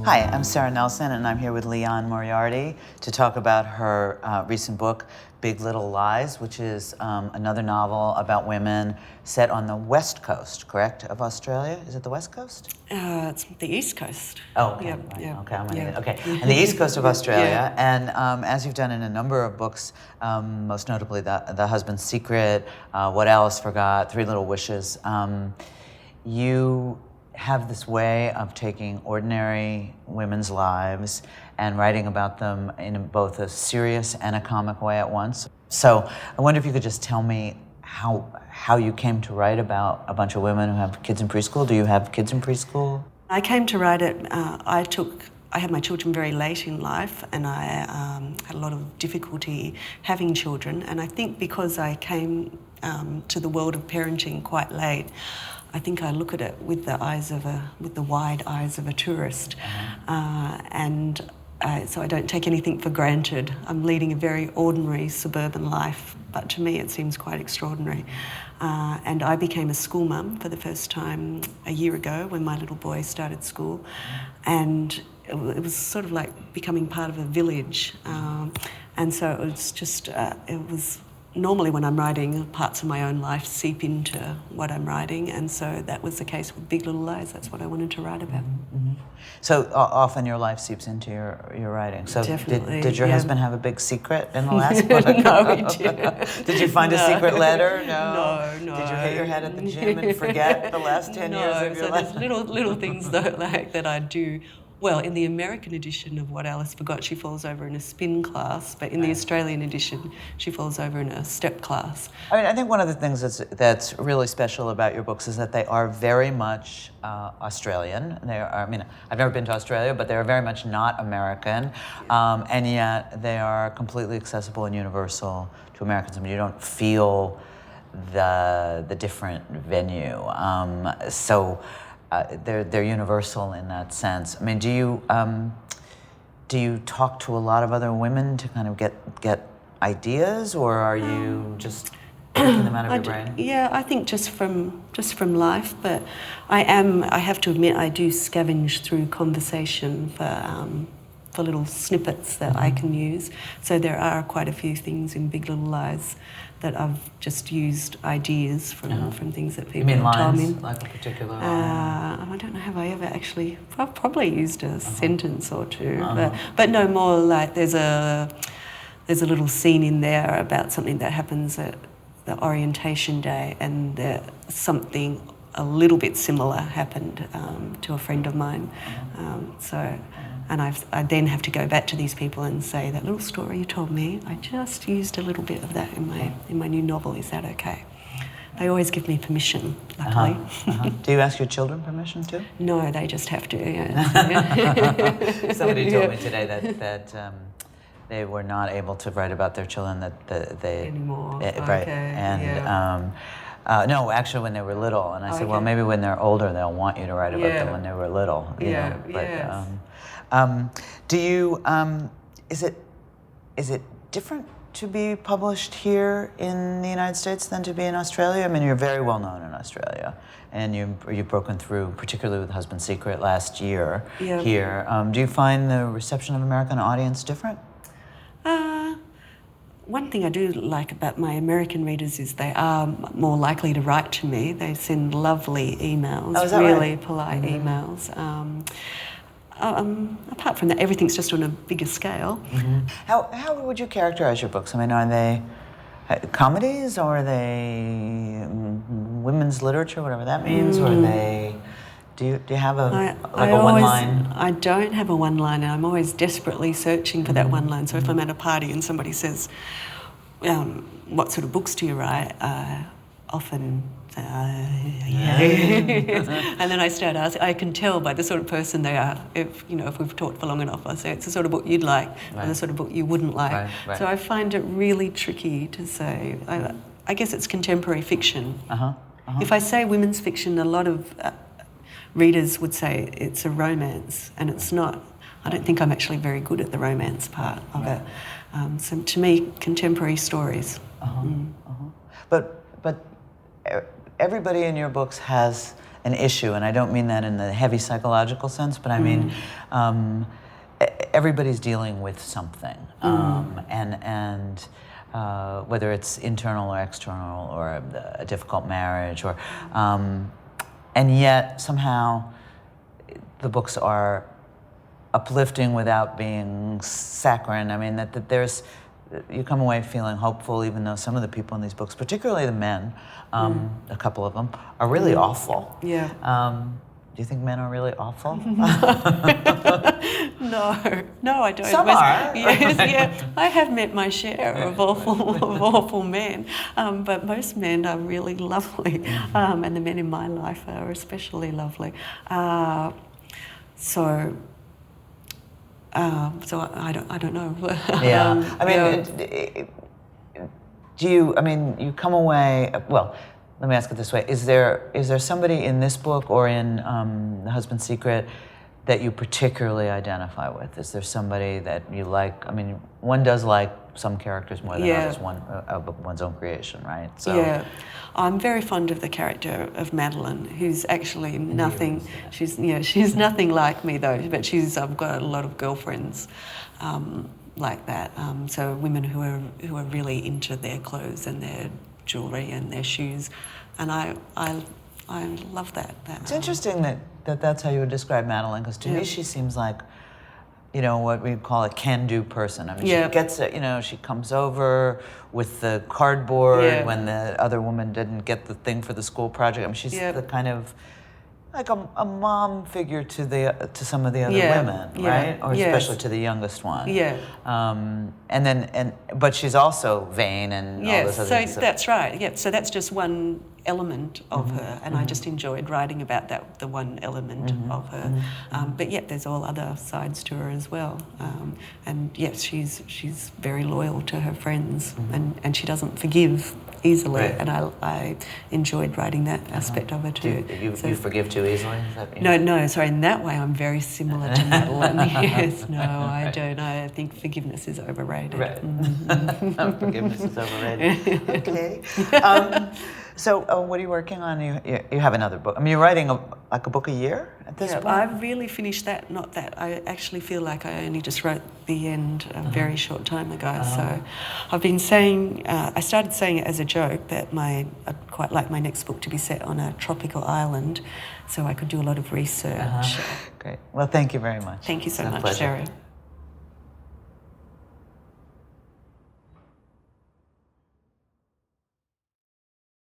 Hi, I'm Sara Nelson, and I'm here with Liane Moriarty to talk about her recent book, Big Little Lies, which is another novel about women set on the west coast, correct, of Australia? Is it the west coast? It's the East Coast. Oh, okay, Yep, right. yep, Okay, I'm yep. okay. And the East Coast of Australia, Yeah. and as you've done in a number of books, most notably The Husband's Secret, What Alice Forgot, Three Little Wishes, you have this way of taking ordinary women's lives and writing about them in both a serious and a comic way at once. So I wonder if you could just tell me how you came to write about a bunch of women who have kids in preschool. Do you have kids in preschool? I came to write it, I had my children very late in life, and I had a lot of difficulty having children, and I think because I came to the world of parenting quite late, I think I look at it with the wide eyes of a tourist, so I don't take anything for granted. I'm leading a very ordinary suburban life, but to me it seems quite extraordinary. And I became a school mum for the first time a year ago when my little boy started school, and it was sort of like becoming part of a village. And so it was just, normally when I'm writing, parts of my own life seep into what I'm writing, and so that was the case with Big Little Lies. That's what I wanted to write about. Mm-hmm. So often your life seeps into your writing. So definitely, did your husband have a big secret in the last book? No, he did. Did you find a secret letter? No. Did you hit your head at the gym and forget the last 10 years of your life? So there's little things though, like that I do. Well, in the American edition of What Alice Forgot, she falls over in a spin class, but in the Australian edition, she falls over in a step class. I mean, I think one of the things that's really special about your books is that they are very much Australian. They are, I mean, I've never been to Australia, but they are very much not American, and yet they are completely accessible and universal to Americans. I mean, you don't feel the different venue. They're universal in that sense. I mean, do you talk to a lot of other women to kind of get ideas, or are you just picking them out of your brain? Yeah, I think just from life, but I have to admit, I do scavenge through conversation for little snippets that I can use. So there are quite a few things in Big Little Lies that I've just used ideas from things that people have told me. Like a particular line? I don't know, have I ever actually, I've probably used a sentence or two, but no more like there's a little scene in there about something that happens at the orientation day, and something a little bit similar happened to a friend of mine. And I then have to go back to these people and say, that little story you told me, I just used a little bit of that in my new novel. Is that okay? They always give me permission, luckily. Do you ask your children permission too? No, they just have to. Yeah. Somebody told me today that they were not able to write about their children anymore. Right. Okay. And no, actually, when they were little, and I said, well, maybe when they're older, they'll want you to write about them when they were little. You know? But, yes. Do you? Is it different to be published here in the United States than to be in Australia? I mean, you're very well known in Australia, and you've broken through, particularly with Husband's Secret last year here. Do you find the reception of American audience different? One thing I do like about my American readers is they are more likely to write to me. They send lovely emails, really polite emails. Apart from that, everything's just on a bigger scale. How would you characterize your books? I mean, are they comedies, or are they women's literature, whatever that means, or are they? Do you have a one line? I don't have a one line, and I'm always desperately searching for that one line. So if I'm at a party and somebody says, "What sort of books do you write?" Often. And then I start asking. I can tell by the sort of person they are. If we've talked for long enough, I say it's the sort of book you'd like, and the sort of book you wouldn't like. Right. So I find it really tricky to say. I guess it's contemporary fiction. If I say women's fiction, a lot of readers would say it's a romance, and it's not. I don't think I'm actually very good at the romance part of it. So to me, contemporary stories. But everybody in your books has an issue, and I don't mean that in the heavy psychological sense, but I mean everybody's dealing with something, and whether it's internal or external, or a difficult marriage, or and yet somehow the books are uplifting without being saccharine. I mean that there's, you come away feeling hopeful, even though some of the people in these books, particularly the men, a couple of them, are really awful. Yeah. Do you think men are really awful? No, I don't. Some are. Yes, yeah. I have met my share of awful men, but most men are really lovely, and the men in my life are especially lovely. So I don't know. Yeah. I mean, you come away, well, let me ask it this way. Is there somebody in this book or in The Husband's Secret that you particularly identify with? Is there somebody that you like? I mean, one does like some characters more than others, of one's own creation, right? So. Yeah. I'm very fond of the character of Madeline, who's actually nothing. She's nothing like me though, but I've got a lot of girlfriends like that. So women who are really into their clothes and their jewelry and their shoes, and I love that. It's interesting that's how you would describe Madeline, because to me she seems like, what we call a can-do person. I mean, she gets it, she comes over with the cardboard when the other woman didn't get the thing for the school project. I mean, she's the kind of like a mom figure to some of the other women, right? Or especially to the youngest one. Yeah. But she's also vain and all this other stuff. So that's right. Yeah. So that's just one element of her, and I just enjoyed writing about the one element of her. But yet there's all other sides to her as well. And yes, she's very loyal to her friends, and she doesn't forgive easily. Right. And I enjoyed writing that aspect of her too. You forgive too easily? Is that No, sorry. In that way, I'm very similar to Madeline. Yes, no, I don't. I think forgiveness is overrated. Right. Forgiveness is overrated. Okay. So, what are you working on? You have another book. I mean, you're writing a book a year at this point? I've really finished that. Not that. I actually feel like I only just wrote the end a very short time ago. So I've been saying, I started saying it as a joke that I'd quite like my next book to be set on a tropical island, so I could do a lot of research. Great. Well, thank you very much. Thank you so much, Sarah.